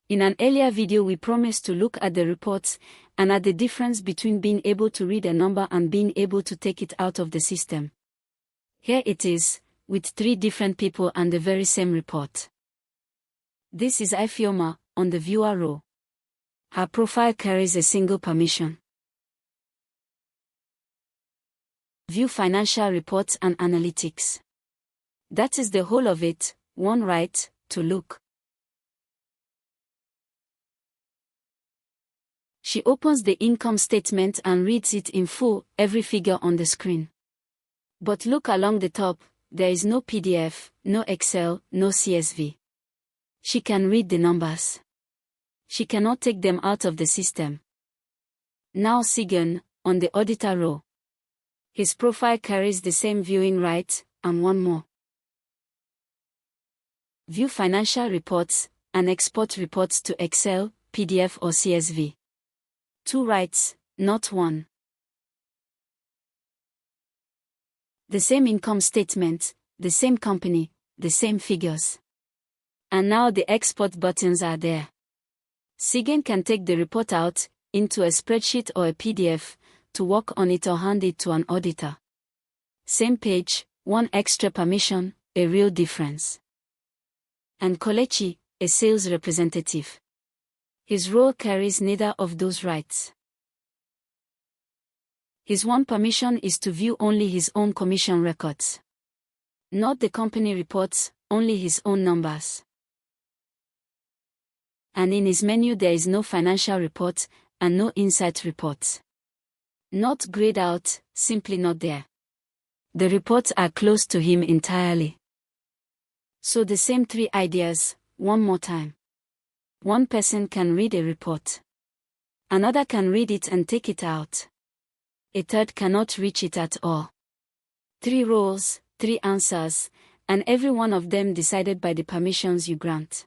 In an earlier video we promised to look at the reports and at the difference between being able to read a number and being able to take it out of the system. Here it is, with 3 different people and the very same report. This is Ifeoma, on the viewer row. Her profile carries a single permission. View financial reports and analytics. That is the whole of it, one right, to look. She opens the income statement and reads it in full, every figure on the screen. But look along the top, there is no PDF, no Excel, no CSV. She can read the numbers. She cannot take them out of the system. Now Sigan, on the auditor row. His profile carries the same viewing right, and one more. View financial reports, and export reports to Excel, PDF or CSV. 2 rights, not 1. The same income statement, the same company, the same figures. And now the export buttons are there. Sigan can take the report out, into a spreadsheet or a PDF, to work on it or hand it to an auditor. Same page, 1 extra permission, a real difference. And Kolechi, a sales representative. His role carries neither of those rights. His one permission is to view only his own commission records. Not the company reports, only his own numbers. And in his menu there is no financial report, and no insight reports. Not grayed out, simply not there. The reports are close to him entirely. So the same 3 ideas, one more time. One person can read a report. Another can read it and take it out. A third cannot reach it at all. 3 roles, 3 answers, and every one of them decided by the permissions you grant.